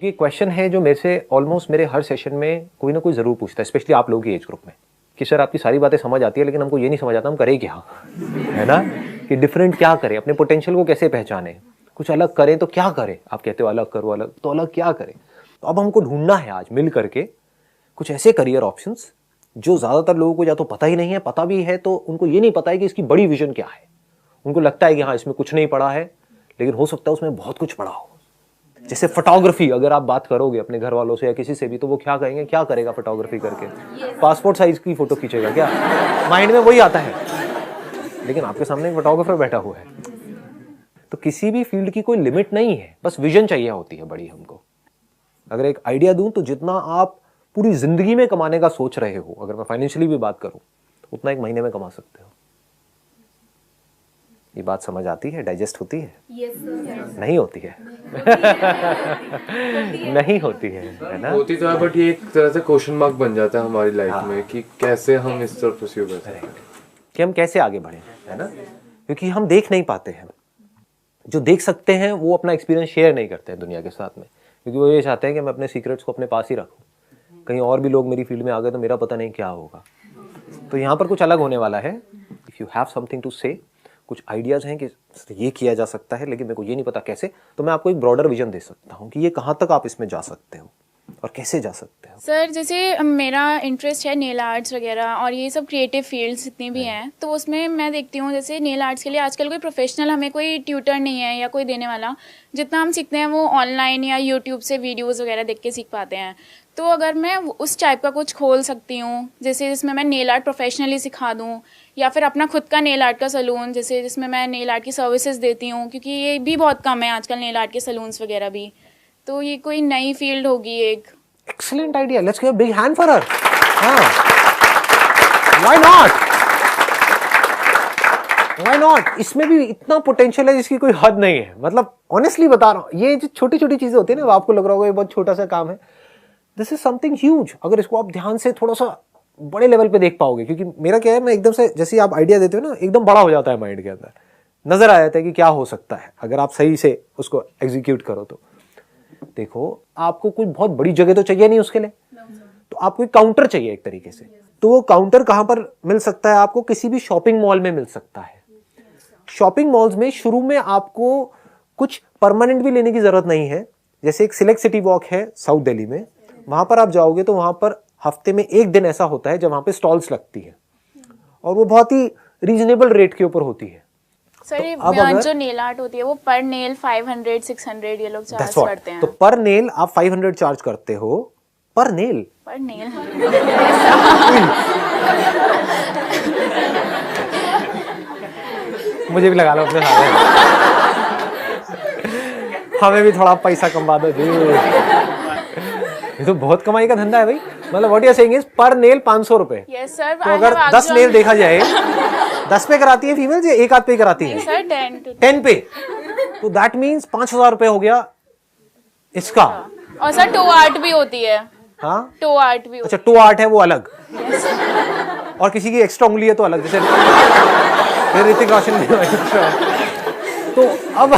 देखिए क्वेश्चन है जो मेरे से ऑलमोस्ट मेरे हर सेशन में कोई ना कोई ज़रूर पूछता है, स्पेशली आप लोगों की एज ग्रुप में, कि सर आपकी सारी बातें समझ आती है लेकिन हमको ये नहीं समझ आता हम करें क्या, है ना, कि डिफरेंट क्या करें, अपने पोटेंशियल को कैसे पहचानें, कुछ अलग करें तो क्या करें। आप कहते हो अलग करो, अलग तो अलग क्या करें। तो अब हमको ढूंढना है आज मिल करके कुछ ऐसे करियर ऑप्शंस जो ज़्यादातर लोगों को या तो पता ही नहीं है, पता भी है तो उनको ये नहीं पता है कि इसकी बड़ी विजन क्या है। उनको लगता है कि हाँ इसमें कुछ नहीं पड़ा है, लेकिन हो सकता है उसमें बहुत कुछ पड़ा हो। जैसे फोटोग्राफी, अगर आप बात करोगे अपने घर वालों से या किसी से भी, तो वो क्या कहेंगे, क्या करेगा फोटोग्राफी करके, पासपोर्ट साइज की फोटो खींचेगा क्या, माइंड में वही आता है। लेकिन आपके सामने एक फोटोग्राफर बैठा हुआ है। तो किसी भी फील्ड की कोई लिमिट नहीं है, बस विजन चाहिए होती है बड़ी हमको। अगर एक आइडिया दूं तो जितना आप पूरी जिंदगी में कमाने का सोच रहे हो, अगर मैं फाइनेंशियली भी बात करूं, उतना एक महीने में कमा सकते हो। ये बात समझ आती है, डाइजेस्ट होती है? yes, sir. नहीं होती है। नहीं होती है ना? होती तो है, बट ये एक तरह से क्वेश्चन मार्क बन जाता है हमारी लाइफ में कि कैसे हम इस तरफ परस्यू कर सकते हैं, कि हम कैसे आगे बढ़े, है ना? क्योंकि हम देख नहीं पाते हैं। जो देख सकते हैं वो अपना एक्सपीरियंस शेयर नहीं करते हैं दुनिया के साथ में, क्योंकि वो ये चाहते हैं कि मैं अपने सीक्रेट्स को अपने पास ही रखूं। कहीं और भी लोग मेरी फील्ड में आ गए तो मेरा पता नहीं क्या होगा। तो यहाँ पर कुछ अलग होने वाला है। If you have something to say, कुछ आइडियाज़ हैं कि ये किया जा सकता है लेकिन मेरे को ये नहीं पता कैसे, तो मैं आपको एक ब्रॉडर विजन दे सकता हूँ कि ये कहाँ तक आप इसमें जा सकते हो और कैसे जा सकते हो। सर जैसे मेरा इंटरेस्ट है नेल आर्ट्स वगैरह और ये सब क्रिएटिव फील्ड्स जितनी भी हैं, तो उसमें मैं देखती हूँ जैसे नेल आर्ट्स के लिए आजकल कोई प्रोफेशनल हमें कोई ट्यूटर नहीं है या कोई देने वाला। जितना हम सीखते हैं वो ऑनलाइन या यूट्यूब से वीडियोज़ वगैरह देख के सीख पाते हैं। तो अगर मैं उस टाइप का कुछ खोल सकती हूँ जैसे जिसमें मैं नेल आर्ट प्रोफेशनली सिखा दूँ, या फिर अपना खुद का नेल आर्ट का सलून जैसे जिसमें मैं नेल आर्ट की सर्विसेज देती हूँ, क्योंकि ये भी बहुत कम है आजकल नेल आर्ट के सलून्स वगैरह भी। तो ये कोई नई फील्ड होगी एक। Excellent idea. Let's give a big hand for her. हाँ. Why not? Why not? इसमें भी इतना पोटेंशियल है जिसकी कोई हद नहीं है। मतलब ऑनेस्टली बता रहा हूँ, ये जो छोटी छोटी चीजें होती है ना, आपको लग रहा होगा ये बहुत छोटा सा काम है, दिस इज समथिंग ह्यूज। अगर इसको आप ध्यान से थोड़ा सा बड़े लेवल पे देख पाओगे, क्योंकि मेरा क्या है, मैं एकदम से जैसे आप आइडिया देते हो ना, एकदम बड़ा हो जाता है माइंड के अंदर, नजर आ जाता है कि क्या हो सकता है अगर आप सही से उसको एग्जीक्यूट करो। तो देखो आपको कोई बहुत बड़ी जगह तो चाहिए नहीं उसके लिए, तो आपको एक काउंटर चाहिए एक तरीके से। तो वो काउंटर कहां पर मिल सकता है आपको? किसी भी शॉपिंग मॉल में मिल सकता है। शॉपिंग मॉल्स में शुरू में आपको कुछ परमानेंट भी लेने की जरूरत नहीं है। जैसे एक सिलेक्ट सिटी वॉक है साउथ दिल्ली में, वहां पर आप जाओगे तो वहां पर हफ्ते में एक दिन ऐसा होता है जब वहां पे स्टॉल्स लगती है और वो बहुत ही रीजनेबल रेट के ऊपर होती है। सर ये जो नेल आर्ट होती है वो पर नेल 500-600 ये लोग चार्ज करते हैं। तो पर नेल आप 500 चार्ज करते हो, पर नेल मुझे भी लगा लो अपने साथ, हमें भी थोड़ा पैसा कमा दो जी। ये तो बहुत कमाई का धंधा है भाई। मतलब what you are saying is per nail 500 रुपए। Yes sir. तो अगर 10 नेल देखा जाए, 10 पे कराती है फीमेल या एक आध पे कराती है? सर 10 पे। तो दैट मीन्स 5000 रुपए हो गया इसका। और सर टो आर्ट भी होती है। हाँ टो आर्ट भी। अच्छा, टो आर्ट है वो अलग। और किसी की एक्स्ट्रा उंगली है तो अलग, जैसे ऋतिक रोशन ने। तो अब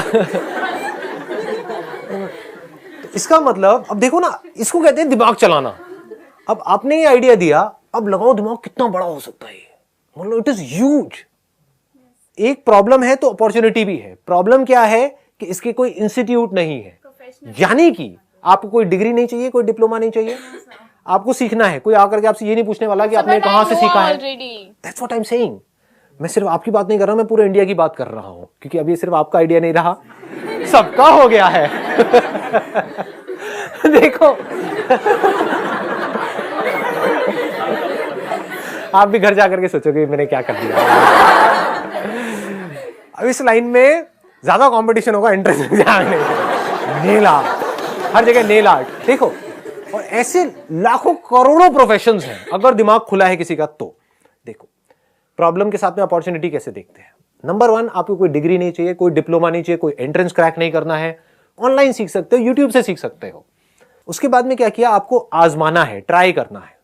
इसका मतलब अब देखो ना, इसको कहते हैं दिमाग चलाना। अब आपने ये आइडिया दिया, अब लगाओ दिमाग कितना बड़ा हो सकता है। मतलब इट इज ह्यूज। एक प्रॉब्लम है तो अपॉर्चुनिटी भी है। प्रॉब्लम क्या है कि इसके कोई इंस्टीट्यूट नहीं है, यानी कि आपको कोई डिग्री नहीं चाहिए, कोई डिप्लोमा नहीं चाहिए, आपको सीखना है। कोई आकर के आपसे ये नहीं पूछने वाला कि आपने कहां से सीखा है। That's what I am saying. मैं सिर्फ आपकी बात नहीं कर रहा, मैं पूरे इंडिया की बात कर रहा हूं, क्योंकि अब ये सिर्फ आपका आइडिया नहीं रहा, सबका हो गया है। देखो आप भी घर जाकर के सोचोगे मैंने क्या कर दिया। अब इस लाइन में ज्यादा कंपटीशन होगा एंट्रेंस एग्जाम में। नेल आर्ट, हर जगह नेल आर्ट। देखो, और ऐसे लाखों करोड़ों प्रोफेशंस हैं अगर दिमाग खुला है किसी का तो। देखो प्रॉब्लम के साथ में अपॉर्चुनिटी कैसे देखते हैं। नंबर 1, आपको कोई डिग्री नहीं चाहिए, कोई डिप्लोमा नहीं चाहिए, कोई एंट्रेंस क्रैक नहीं करना है, ऑनलाइन सीख सकते हो, यूट्यूब से सीख सकते हो। उसके बाद में क्या किया, आपको आजमाना है, ट्राई करना है।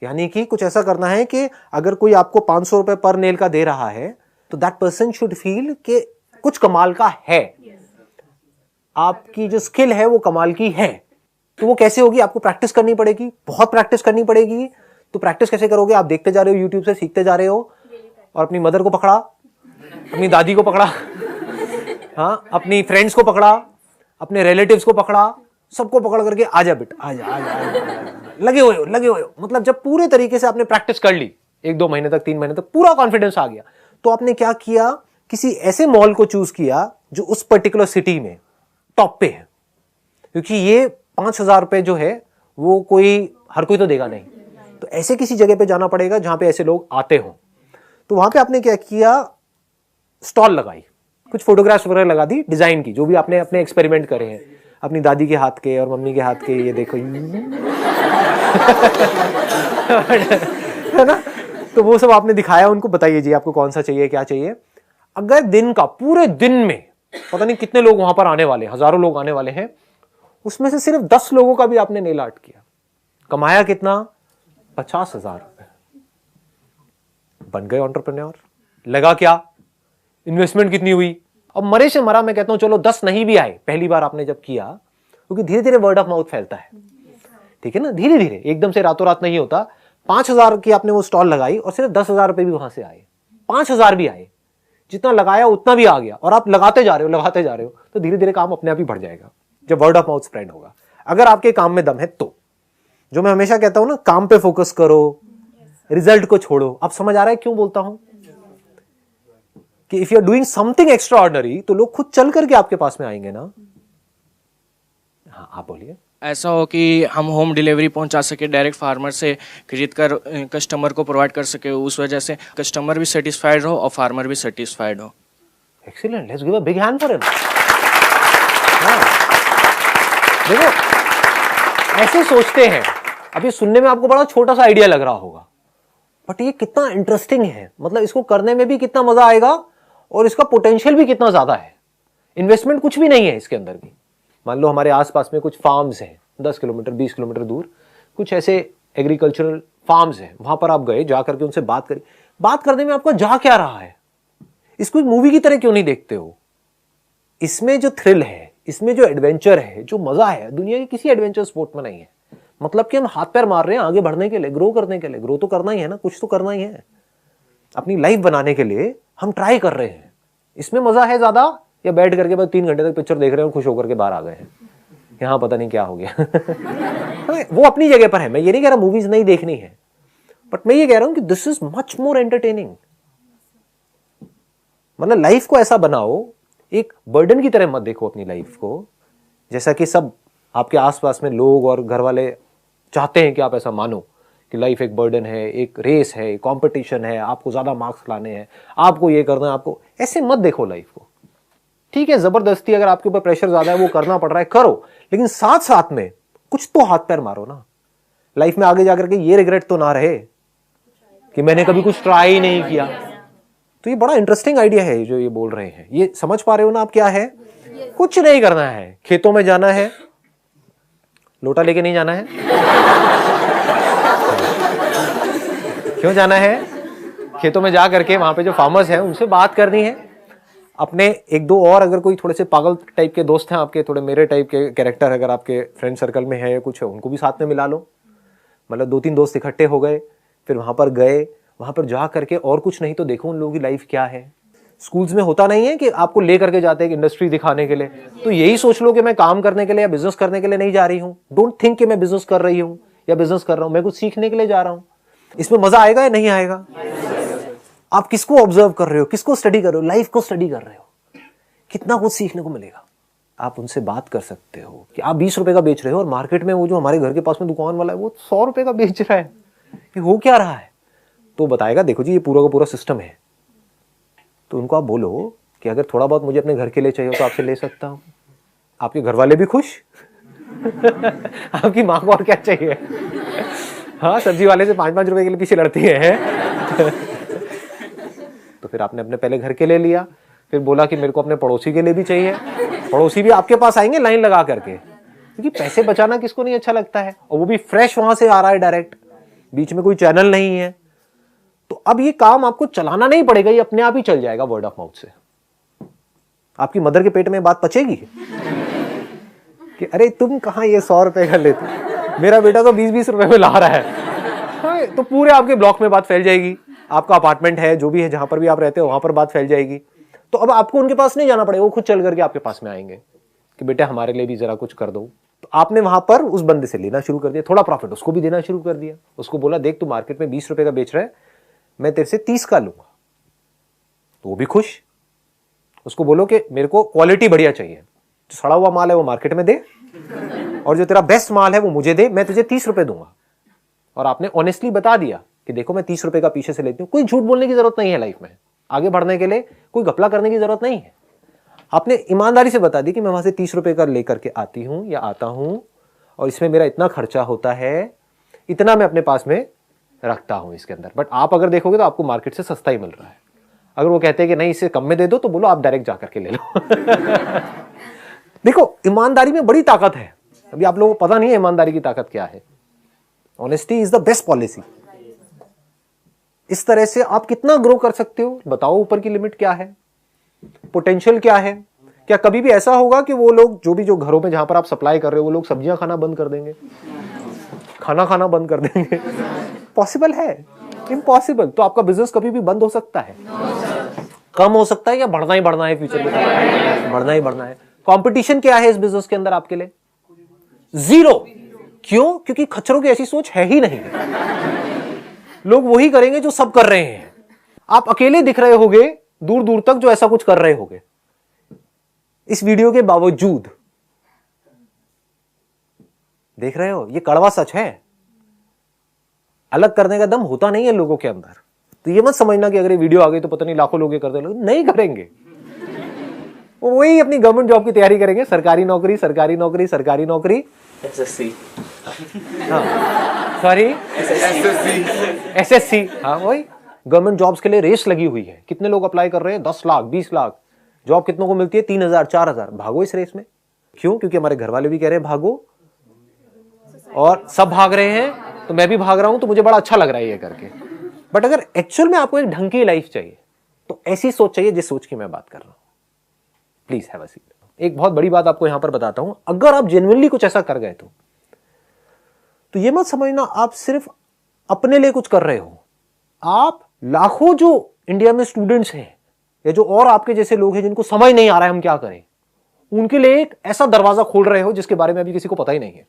यानी कि कुछ ऐसा करना है कि अगर कोई आपको 500 रुपए पर नेल का दे रहा है तो दैट पर्सन शुड फील कि कुछ कमाल का है, आपकी जो स्किल है वो कमाल की है। तो वो कैसे होगी? आपको प्रैक्टिस करनी पड़ेगी, बहुत प्रैक्टिस करनी पड़ेगी। तो प्रैक्टिस कैसे करोगे? आप देखते जा रहे हो, यूट्यूब से सीखते जा रहे हो, और अपनी मदर को पकड़ा, अपनी दादी को पकड़ा, हाँ, अपनी फ्रेंड्स को पकड़ा, अपने रिलेटिव्स को पकड़ा, सबको पकड़ करके आजा बेटा, आजा, लगे हुए हो। मतलब जब पूरे तरीके से आपने प्रैक्टिस कर ली, 1-2 महीने तक, 3 महीने तक पूरा कॉन्फिडेंस आ गया, तो आपने क्या किया? किसी ऐसे मॉल को चूज किया जो उस पर्टिकुलर सिटी में टॉप पे है, क्योंकि ये 5,000 रुपए जो है वो हर कोई तो देगा नहीं, तो ऐसे किसी जगह पे जाना पड़ेगा जहां पे ऐसे लोग आते हो। तो वहां पे आपने क्या किया? स्टॉल लगाई, कुछ फोटोग्राफ्स वगैरह लगा दी, डिजाइन की, जो भी आपने अपने एक्सपेरिमेंट करे हैं, अपनी दादी के हाथ के और मम्मी के हाथ के, ये देखो है ना। तो वो सब आपने दिखाया, उनको बताइए जी आपको कौन सा चाहिए, क्या चाहिए। अगर दिन का, पूरे दिन में पता नहीं कितने लोग वहां पर आने वाले, हजारों लोग आने वाले हैं, उसमें से सिर्फ 10 लोगों का भी आपने नेल आर्ट किया, कमाया कितना? 50,000 रुपए। बन गए एंटरप्रेन्योर। लगा क्या? इन्वेस्टमेंट कितनी हुई? अब मरे से मरा, मैं कहता हूं चलो 10 नहीं भी आए पहली बार आपने जब किया, क्योंकि धीरे धीरे वर्ड ऑफ माउथ फैलता है, ठीक है ना, धीरे धीरे, एकदम से रातों रात नहीं होता। 5,000 की आपने वो स्टॉल लगाई और सिर्फ 10,000 रुपए भी वहां से आए, 5,000 भी आए, जितना लगाया उतना भी आ गया, और आप लगाते जा रहे हो, तो धीरे धीरे काम अपने आप ही बढ़ जाएगा जब वर्ड ऑफ माउथ स्प्रेड होगा। अगर आपके काम में दम है तो, जो मैं हमेशा कहता हूं ना, काम पे फोकस करो, रिजल्ट को छोड़ो। आप समझ आ रहा है क्यों बोलता हूं कि if you are doing something extraordinary, तो लोग खुद चल करके आपके पास में आएंगे ना। हाँ, आप बोलिए। ऐसा हो कि हम होम डिलीवरी पहुंचा सके, डायरेक्ट फार्मर से खरीद कर कस्टमर को प्रोवाइड कर सके, उस वजह से कस्टमर भी सेटिस्फाइड हो और फार्मर भी सेटिस्फाइड हो। Excellent, let's give a big hand for him. देखो, ऐसे सोचते हैं, अभी सुनने में आपको बड़ा छोटा सा आइडिया लग रहा होगा, बट ये कितना इंटरेस्टिंग है, मतलब इसको करने में भी कितना मजा आएगा और इसका पोटेंशियल भी कितना ज्यादा है। इन्वेस्टमेंट कुछ भी नहीं है इसके अंदर भी। मान लो हमारे आसपास में कुछ फार्म्स हैं, 10 किलोमीटर 20 किलोमीटर दूर कुछ ऐसे एग्रीकल्चरल फार्म्स हैं, वहां पर आप गए, जा करके उनसे बात करी। बात करने में आपको जा क्या रहा है? इसको एक मूवी की तरह क्यों नहीं देखते हो? इसमें जो थ्रिल है, इसमें जो एडवेंचर है, जो मजा है, दुनिया के किसी एडवेंचर स्पोर्ट में नहीं है। मतलब कि हम हाथ पैर मार रहे हैं आगे बढ़ने के लिए, ग्रो करने के लिए। ग्रो तो करना ही है ना, कुछ तो करना ही है, अपनी लाइफ बनाने के लिए हम ट्राई कर रहे हैं। इसमें मजा है ज्यादा, या बैठ करके बस 3 घंटे तक पिक्चर देख रहे हैं, खुश होकर के बाहर आ गए हैं, यहां पता नहीं क्या हो गया। वो अपनी जगह पर है, मैं ये नहीं कह रहा मूवीज नहीं देखनी है, बट मैं ये कह रहा हूं कि this is much more entertaining. मतलब लाइफ को ऐसा बनाओ, एक बर्डन की तरह मत देखो अपनी लाइफ को, जैसा कि सब आपके आसपास में लोग और घर वाले चाहते हैं कि आप ऐसा मानो कि लाइफ एक बर्डन है, एक रेस है, कंपटीशन है, आपको ज्यादा मार्क्स लाने हैं, आपको ये करना है, आपको ऐसे मत देखो लाइफ को। ठीक है, जबरदस्ती अगर आपके ऊपर प्रेशर ज्यादा है, वो करना पड़ रहा है, करो, लेकिन साथ साथ में कुछ तो हाथ पैर मारो ना। लाइफ में आगे जाकर के ये रिग्रेट तो ना रहे कि मैंने कभी कुछ ट्राई ही नहीं किया। तो ये बड़ा इंटरेस्टिंग आइडिया है जो ये बोल रहे हैं। ये समझ पा रहे हो ना आप क्या है? कुछ नहीं करना है, खेतों में जाना है, लोटा लेके नहीं जाना है। क्यों जाना है? खेतों में जा करके वहां पे जो फार्मर्स हैं उनसे बात करनी है। अपने 1-2 और अगर कोई थोड़े से पागल टाइप के दोस्त हैं आपके, थोड़े मेरे टाइप के कैरेक्टर अगर आपके फ्रेंड सर्कल में है या कुछ है, उनको भी साथ में मिला लो। मतलब 2-3 दोस्त इकट्ठे हो गए, फिर वहां पर गए, वहां पर जा करके और कुछ नहीं तो देखो उन लोगों की लाइफ क्या है। स्कूल्स में होता नहीं है कि आपको ले करके जाते हैं इंडस्ट्री दिखाने के लिए, तो यही सोच लो कि मैं काम करने के लिए या बिजनेस करने के लिए नहीं जा रही हूँ। डोंट थिंक कि मैं बिजनेस कर रही हूँ या बिजनेस कर रहा हूँ, मैं कुछ सीखने के लिए जा रहा हूँ। इसमें मजा आएगा या नहीं आएगा? आप किसको ऑब्जर्व कर रहे हो, किसको स्टडी कर रहे हो? लाइफ को स्टडी कर रहे हो, कितना कुछ सीखने को मिलेगा। आप उनसे बात कर सकते हो कि आप 20 रुपए का बेच रहे हो और मार्केट में वो जो हमारे घर के पास में दुकान वाला है वो 100 रुपए का बेच रहा है, कि हो क्या रहा है? तो बताएगा देखो जी ये पूरा का पूरा सिस्टम है। तो उनको आप बोलो कि अगर थोड़ा बहुत मुझे अपने घर के लिए चाहिए तो आपसे ले सकता हूं। आपके घर वाले भी खुश। आपकी माँ को और क्या चाहिए? हाँ, सब्जी वाले से 5-5 रुपए के लिए पीछे लड़ती है। तो फिर आपने अपने पहले घर के लिए लिया, फिर बोला कि मेरे को अपने पड़ोसी के लिए भी चाहिए। पड़ोसी भी आपके पास आएंगे लाइन लगा करके, क्योंकि पैसे बचाना किसको नहीं अच्छा लगता है, और वो भी फ्रेश वहां से आ रहा है डायरेक्ट, बीच में कोई चैनल नहीं है। तो अब ये काम आपको चलाना नहीं पड़ेगा, ये अपने आप ही चल जाएगा वर्ड ऑफ माउथ से। आपकी मदर के पेट में बात पचेगी। कि अरे तुम कहाँ ये 100 रुपए का लेते हो, मेरा बेटा तो 20-20 रुपए में ला रहा है। तो पूरे आपके ब्लॉक में बात फैल जाएगी, आपका अपार्टमेंट है जो भी है जहां पर भी आप रहते हो वहां पर बात फैल जाएगी। तो अब आपको उनके पास नहीं जाना पड़ेगा, वो खुद चल करके आपके पास में आएंगे कि बेटा हमारे लिए भी जरा कुछ कर दो। तो आपने वहां पर उस बंदे से लेना शुरू कर दिया, थोड़ा प्रॉफिट उसको भी देना शुरू कर दिया। उसको बोला देख तू मार्केट में 20 रुपए का बेच रहा है, मैं तेरे से 30 का लूंगा, तो वो भी खुश। उसको बोलो कि मेरे को क्वालिटी बढ़िया चाहिए, जो सड़ा हुआ माल है वो मार्केट में दे और जो तेरा बेस्ट माल है वो मुझे दे, मैं तुझे 30 रुपए दूंगा। और आपने ऑनेस्टली बता दिया कि देखो मैं 30 रुपए का पीछे से लेती हूँ। कोई झूठ बोलने की जरूरत नहीं है लाइफ में, आगे बढ़ने के लिए कोई घपला करने की जरूरत नहीं है। आपने ईमानदारी से बता दी कि मैं वहां से 30 रुपए का लेकर के आती हूं या आता हूं और इसमें मेरा इतना खर्चा होता है, इतना मैं अपने पास में रखता हूं इसके अंदर। बट आप अगर देखोगे तो आपको मार्केट से सस्ता ही मिल रहा है। अगर वो कहते हैं कि नहीं इसे कम में दे दो, तो बोलो आप डायरेक्ट जाकर के ले लो। देखो ईमानदारी में बड़ी ताकत है। अभी आप लोगों को पता नहीं है ईमानदारी की ताकत क्या है। Honesty is the best policy. इस तरह से आप कितना ग्रो कर सकते हो बताओ, ऊपर की लिमिट क्या है, पोटेंशियल क्या है। क्या कभी भी ऐसा होगा कि वो लोग जो घरों में जहां पर आप सप्लाई कर रहे हो वो लोग सब्जियां खाना बंद कर देंगे, खाना खाना बंद कर देंगे? पॉसिबल है? इम्पॉसिबल। तो आपका बिजनेस कभी भी बंद हो सकता है, कम हो सकता है, या बढ़ना ही बढ़ना है फ्यूचर में? बढ़ना ही बढ़ना है। कंपटीशन क्या है इस बिजनेस के अंदर आपके लिए? जीरो। क्यों? क्योंकि खच्चरों की ऐसी सोच है ही नहीं। लोग वही करेंगे जो सब कर रहे हैं। आप अकेले दिख रहे होगे दूर दूर तक जो ऐसा कुछ कर रहे होगे, इस वीडियो के बावजूद। देख रहे हो, ये कड़वा सच है। अलग करने का दम होता नहीं है लोगों के अंदर। तो ये मत समझना कि अगर ये वीडियो आ गई तो पता नहीं लाखों लोग ये कर देंगे, नहीं करेंगे। वो वही अपनी गवर्नमेंट जॉब की तैयारी करेंगे, सरकारी नौकरी सरकारी नौकरी सरकारी नौकरी, एसएससी, सॉरी एसएससी, हाँ वही गवर्नमेंट जॉब्स के लिए रेस लगी हुई है। कितने लोग अप्लाई कर रहे हैं? 10 लाख 20 लाख। जॉब कितनों को मिलती है? 3000 4000। भागो इस रेस में। क्यों? क्योंकि हमारे घर वाले भी कह रहे हैं भागो, और सब भाग रहे हैं तो मैं भी भाग रहा हूं, तो मुझे बड़ा अच्छा लग रहा है ये करके। बट अगर एक्चुअल में आपको एक ढंग की लाइफ चाहिए तो ऐसी सोच चाहिए जिस सोच की मैं बात कर रहा हूं। Please have a seat. एक बहुत बड़ी बात आपको यहां पर बताता हूं, अगर आप जेन्युइनली कुछ ऐसा कर गए तो ये मत समझना आप सिर्फ अपने लिए कुछ कर रहे हो। आप लाखों जो इंडिया में स्टूडेंट्स हैं या जो और आपके जैसे लोग हैं जिनको समझ नहीं आ रहा है हम क्या करें, उनके लिए एक ऐसा दरवाजा खोल रहे हो जिसके बारे में अभी किसी को पता ही नहीं है।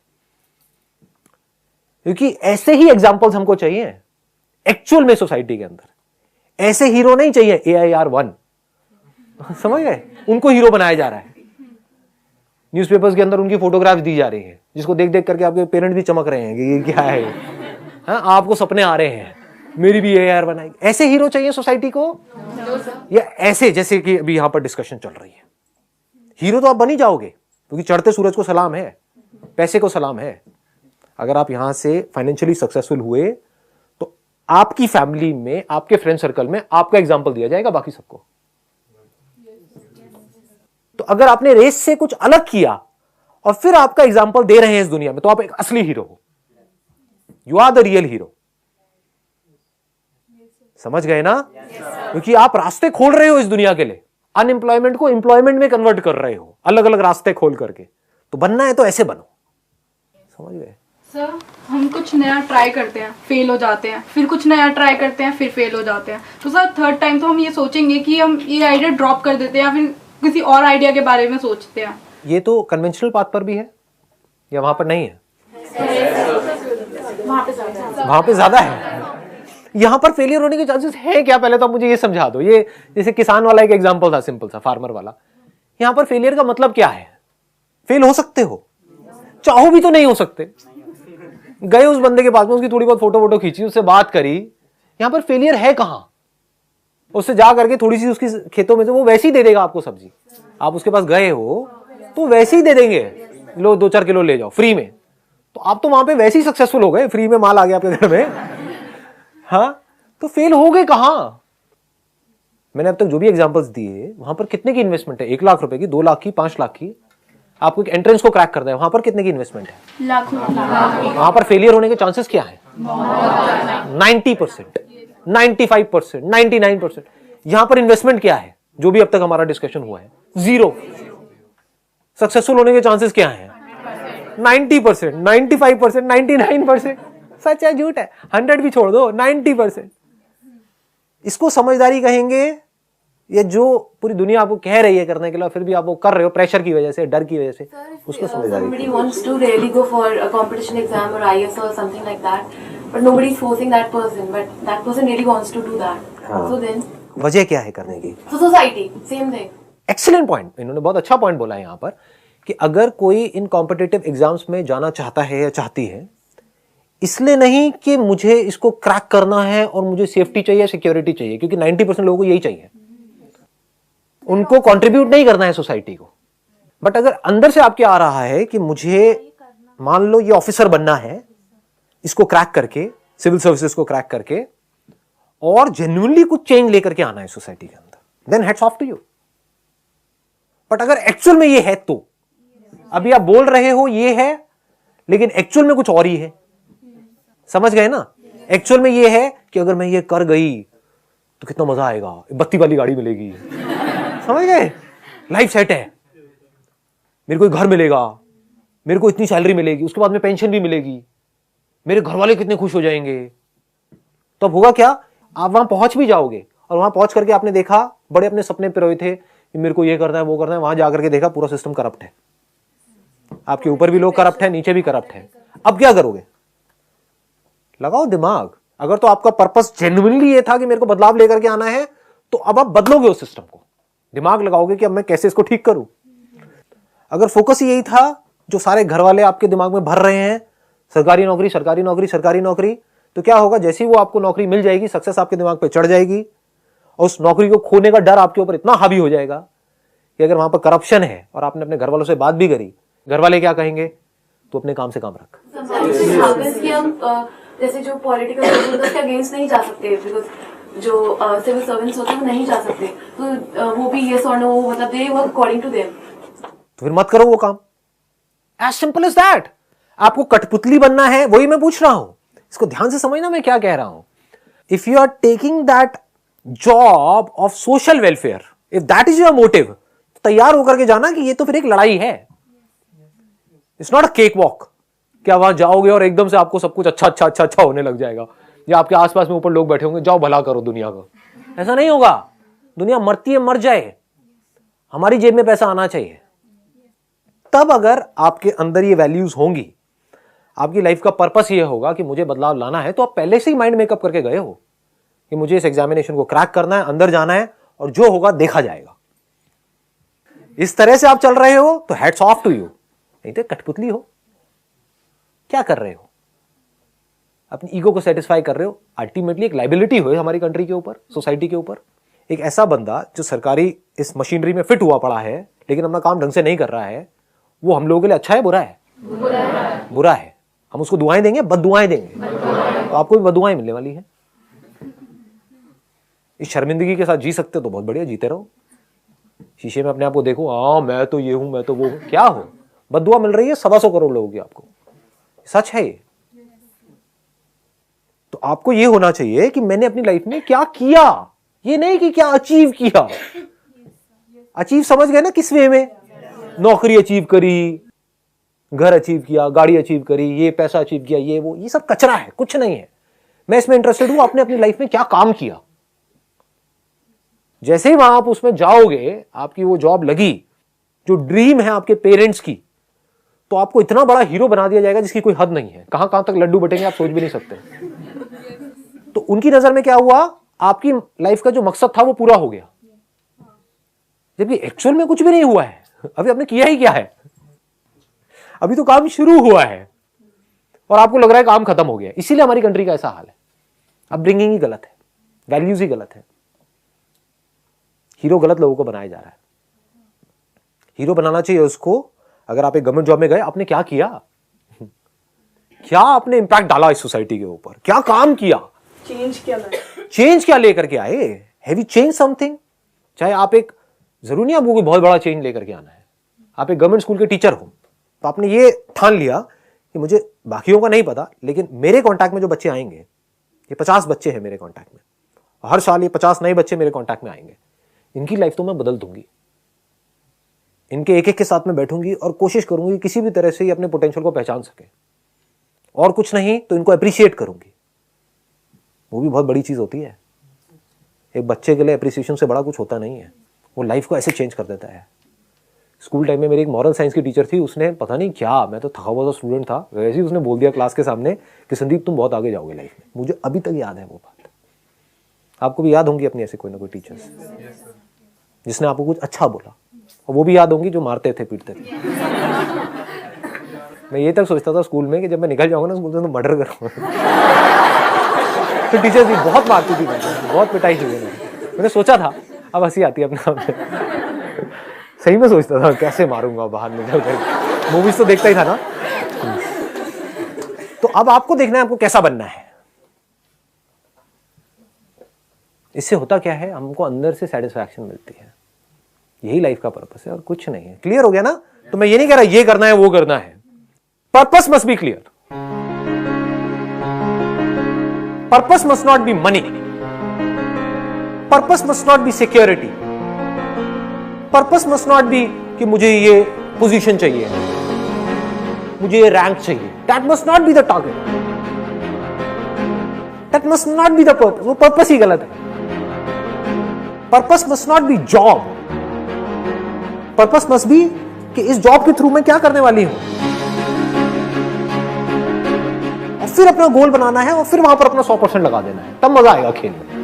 क्योंकि ऐसे ही एग्जाम्पल्स हमको चाहिए एक्चुअल में सोसाइटी के अंदर। ऐसे हीरो नहीं चाहिए AIR1, समझ गए? उनको हीरो बनाया जा रहा है। न्यूज़पेपर्स के अंदर उनकी फोटोग्राफ्स दी जा रही है, जिसको देख देख करके आपके पेरेंट्स भी चमक रहे हैं कि ये क्या है। हाँ, आपको सपने आ रहे हैं मेरी भी AIR बनाई। ऐसे हीरो चाहिए सोसाइटी को, या ऐसे जैसे कि अभी यहां पर डिस्कशन चल रही है? हीरो तो आप बन ही जाओगे, क्योंकि चढ़ते सूरज को सलाम है, पैसे को सलाम है। अगर आप यहां से फाइनेंशियली सक्सेसफुल हुए तो आपकी फैमिली में, आपके फ्रेंड सर्कल में आपका एग्जाम्पल दिया जाएगा बाकी सबको। तो अगर आपने रेस से कुछ अलग किया और फिर आपका एग्जाम्पल दे रहे हैं इस दुनिया में, तो आप एक असली हीरो हो। You are the real hero. समझ गए ना? क्योंकि आप रास्ते खोल रहे हो इस दुनिया के लिए, अनएम्प्लॉयमेंट को एम्प्लॉयमेंट में कन्वर्ट कर रहे हो, अलग अलग रास्ते खोल करके। तो बनना है तो ऐसे बनो। समझ गए? सर, हम कुछ नया ट्राई करते हैं, फेल हो जाते हैं, फिर कुछ नया ट्राई करते हैं, फिर फेल हो जाते हैं। तो सर थर्ड टाइम तो हम ये सोचेंगे कि हम ये आइडिया ड्रॉप कर देते हैं या फिर किसी और आइडिया के बारे में सोचते हैं। ये तो कन्वेंशनल पाथ पर भी है या वहां पर नहीं है? वहां पे ज्यादा है। यहां पर फेलियर होने के चांसेस है क्या? पहले तो आप मुझे ये समझा दो। ये जैसे किसान वाला एक एग्जांपल था, सिंपल सा फार्मर वाला। यहां पर फेलियर का मतलब क्या है? फेल हो सकते हो, चाहो भी तो नहीं हो सकते। गए उस बंदे के पास में, उसकी थोड़ी बहुत फोटो वोटो खींची, उससे बात करी, यहां पर फेलियर है कहां? उससे जा करके थोड़ी सी उसकी खेतों में से वो वैसे ही दे देगा आपको सब्जी। आप उसके पास गए हो तो वैसे ही दे देंगे, लो 2-4 किलो ले जाओ फ्री में। तो आप तो वहां पे वैसे ही सक्सेसफुल हो गए, फ्री में माल आ गया आपके घर में। हाँ, तो फेल हो गए कहां? मैंने अब तक जो भी एग्जांपल्स दिए, वहां पर कितने की इन्वेस्टमेंट है? 1 लाख रुपए की, 2 लाख की, 5 लाख की। आपको एक एंट्रेंस को क्रैक करना है, वहां पर कितने की इन्वेस्टमेंट है? लाखों। वहां पर फेलियर होने के चांसेस क्या है? 90%, 95%, 99%। यहां पर इन्वेस्टमेंट क्या है? जो भी अब तक हमारा डिस्कशन हुआ है, 0। सक्सेसफुल होने के चांसेस क्या हैं? 90%, 95%, 99%, सच है झूठ है, 100 भी छोड़ दो, 90%। इसको समझदारी कहेंगे, ये जो पूरी दुनिया आपको कह रही है करने के लिए फिर भी आप वो कर रहे हो प्रेशर की वजह से, डर की वजह से, उसको समझदारी। Somebody wants to really go for a competition exam or IS or something like that, but nobody is forcing that person, but that person really wants to do that. So then, वजह क्या है करने की? so society, same thing. Excellent point, इन्होंने बहुत अच्छा point बोला है यहाँ पर कि अगर कोई इन कॉम्पिटिटिव एग्जाम्स में जाना चाहता है या चाहती है, इसलिए नहीं कि मुझे इसको क्रैक करना है और मुझे सेफ्टी चाहिए, सिक्योरिटी चाहिए, क्योंकि 90% लोगों को यही चाहिए, उनको कंट्रीब्यूट नहीं करना है सोसाइटी को। बट अगर अंदर से आपके आ रहा है कि मुझे मान लो ये ऑफिसर बनना है, इसको क्रैक करके, सिविल सर्विसेज को क्रैक करके और जेन्युइनली कुछ चेंज लेकर के आना है सोसाइटी के अंदर, then hats off to you. But अगर एक्चुअल में ये है तो अभी आप बोल रहे हो ये है, लेकिन एक्चुअल में कुछ और ही है, समझ गए ना? एक्चुअल में ये है कि अगर मैं ये कर गई तो कितना मजा आएगा, बत्ती वाली गाड़ी मिलेगी, समझ गए? लाइफ सेट है, मेरे को घर मिलेगा, मेरे को इतनी सैलरी मिलेगी, उसके बाद में पेंशन भी मिलेगी, मेरे घर वाले कितने खुश हो जाएंगे। तो अब होगा क्या, आप वहां पहुंच भी जाओगे और वहां पहुंच करके आपने देखा, बड़े अपने सपने पिरोए थे कि मेरे को ये करना है वो करना है, वहां जाकर के देखा पूरा सिस्टम करप्ट है, आपके ऊपर भी लोग करप्ट है, नीचे भी करप्ट है। अब क्या करोगे? लगाओ दिमाग। अगर तो आपका पर्पस जेन्युइनली ये था कि मेरे को बदलाव लेकर के आना है, तो अब आप बदलोगे उस सिस्टम को, दिमाग लगाओगे कि अब मैं कैसे इसको ठीक करूं। अगर फोकस यही था जो सारे घर वाले आपके दिमाग में भर रहे हैं, सरकारी नौकरी, सरकारी नौकरी, सरकारी नौकरी, तो क्या होगा, जैसे ही वो आपको नौकरी मिल जाएगी, सक्सेस आपके दिमाग पे चढ़ जाएगी और उस नौकरी को खोने का डर आपके ऊपर इतना हावी हो जाएगा कि अगर वहां पर करप्शन है और आपने अपने घर वालों से बात भी करी, घर वाले क्या कहेंगे, तो अपने काम से काम रख। Sometimes it happens कि हम जैसे जो पॉलिटिकल लोग के अगेंस्ट नहीं जा सकते, बिकॉज जो सिविल सर्वेंट्स होते हैं वो नहीं जा सकते, तो वो भी येस और नो, मतलब they work according to them. तो फिर मत करो वो काम, एज सिंपल एज दैट। आपको कठपुतली बनना है, वही मैं पूछ रहा हूं, इसको ध्यान से समझना मैं क्या कह रहा हूं। If you are taking that job of social welfare, if that is your motive, तैयार होकर के जाना कि ये तो फिर एक लड़ाई है, it's not a cake walk. क्या वहां जाओगे और एकदम से आपको सब कुछ अच्छा अच्छा अच्छा अच्छा होने लग जाएगा, या आपके आसपास में ऊपर लोग बैठे होंगे, जाओ भला करो दुनिया का। ऐसा नहीं होगा। दुनिया मरती है, मर जाए, हमारी जेब में पैसा आना चाहिए। तब अगर आपके अंदर ये वैल्यूज होंगी, आपकी लाइफ का पर्पस ये होगा कि मुझे बदलाव लाना है, तो आप पहले से ही माइंड मेकअप करके गए हो कि मुझे इस एग्जामिनेशन को क्रैक करना है, अंदर जाना है और जो होगा देखा जाएगा। इस तरह से आप चल रहे हो तो हैट्स ऑफ टू यू। नहीं तो कठपुतली हो, क्या कर रहे हो, अपनी ईगो को सेटिस्फाई कर रहे हो, अल्टीमेटली एक लाइबिलिटी हो हमारी कंट्री के ऊपर, सोसाइटी के ऊपर। एक ऐसा बंदा जो सरकारी इस मशीनरी में फिट हुआ पड़ा है लेकिन अपना काम ढंग से नहीं कर रहा है, वो हम लोगों के लिए अच्छा है, बुरा है? बुरा है। हम उसको दुआएं देंगे, बद दुआएं देंगे, तो आपको भी बदुआएं मिलने वाली है। इस शर्मिंदगी के साथ जी सकते हो तो बहुत बढ़िया, जीते रहो। शीशे में अपने आप को देखो, हाँ मैं तो ये हूं, मैं तो वो हूं, क्या हो, बददुआ मिल रही है 125 करोड़ लोगों की आपको, सच है ये। तो आपको ये होना चाहिए कि मैंने अपनी लाइफ में क्या किया, ये नहीं कि क्या अचीव किया। अचीव समझ गए ना किस वे में? नौकरी अचीव करी, घर अचीव किया, गाड़ी अचीव करी, ये पैसा अचीव किया, ये वो, ये सब कचरा है, कुछ नहीं है। मैं इसमें इंटरेस्टेड हूं आपने अपनी लाइफ में क्या काम किया। जैसे ही वहां आप उसमें जाओगे, आपकी वो जॉब लगी जो ड्रीम है आपके पेरेंट्स की, तो आपको इतना बड़ा हीरो बना दिया जाएगा जिसकी कोई हद नहीं है। कहां कहां तक लड्डू बटेंगे आप सोच भी नहीं सकते। तो उनकी नजर में क्या हुआ, आपकी लाइफ का जो मकसद था वो पूरा हो गया, जबकि एक्चुअल में कुछ भी नहीं हुआ है। अभी आपने किया ही क्या है, अभी तो काम शुरू हुआ है और आपको लग रहा है काम खत्म हो गया। इसीलिए हमारी कंट्री का ऐसा हाल है। अपब्रिंगिंग ही गलत है, वैल्यूज ही गलत है, हीरो गलत लोगों को बनाया जा रहा है। हीरो बनाना चाहिए उसको, अगर आप एक गवर्नमेंट जॉब में गए, आपने क्या किया, क्या आपने इंपैक्ट डाला इस सोसाइटी के ऊपर, क्या काम किया, चेंज क्या लेकर के आए, हैव यू चेंज समथिंग। चाहे आप एक, जरूरी नहीं आपको कोई बहुत बड़ा चेंज लेकर के आना है। आप एक गवर्नमेंट स्कूल के टीचर हो, तो आपने ये ठान लिया कि मुझे बाकियों का नहीं पता, लेकिन मेरे कॉन्टैक्ट में जो बच्चे आएंगे, ये 50 बच्चे हैं मेरे कॉन्टैक्ट में, हर साल ये 50 नए बच्चे मेरे कॉन्टैक्ट में आएंगे, इनकी लाइफ तो मैं बदल दूंगी। इनके एक एक के साथ में बैठूंगी और कोशिश करूंगी किसी भी तरह से ये अपने पोटेंशियल को पहचान सके, और कुछ नहीं तो इनको अप्रिशिएट करूंगी। वो भी बहुत बड़ी चीज होती है। एक बच्चे के लिए अप्रिसिएशन से बड़ा कुछ होता नहीं है, वो लाइफ को ऐसे चेंज कर देता है। स्कूल टाइम में मेरी एक मॉरल साइंस की टीचर थी, उसने पता नहीं क्या, मैं तो थका हुआ स्टूडेंट था, वैसे ही उसने बोल दिया क्लास के सामने कि संदीप तुम बहुत आगे जाओगे लाइफ में। मुझे अभी तक याद है वो बात। आपको भी याद होंगी अपनी ऐसे कोई ना कोई टीचर्स जिसने आपको कुछ अच्छा बोला, और वो भी याद होंगी जो मारते थे पीटते थे। मैं ये तक सोचता था स्कूल में कि जब मैं निकल जाऊंगा ना स्कूल से तो मर्डर करूंगा। तो टीचर भी बहुत मारती थी, बहुत पिटाई हुई है। मैंने सोचा था, अब हंसी आती है अपना। सही में सोचता था कैसे मारूंगा बाहर निकल कर, मूवीज तो देखता ही था ना। तो अब आपको देखना है आपको कैसा बनना है। इससे होता क्या है, हमको अंदर से सेटिस्फैक्शन मिलती है। यही लाइफ का पर्पस है और कुछ नहीं है। क्लियर हो गया ना? तो मैं ये नहीं कह रहा ये करना है वो करना है, purpose must be clear. Purpose must not be money, purpose must not be security, purpose must not be कि मुझे ये पोजीशन चाहिए, मुझे ये रैंक चाहिए। That must not be the target, that must not be the purpose. वो purpose ही गलत है। Purpose must not be job, purpose must be कि इस जॉब के थ्रू मैं क्या करने वाली हूं, और फिर अपना गोल बनाना है और फिर वहां पर अपना 100% लगा देना है, तब मजा आएगा खेल में।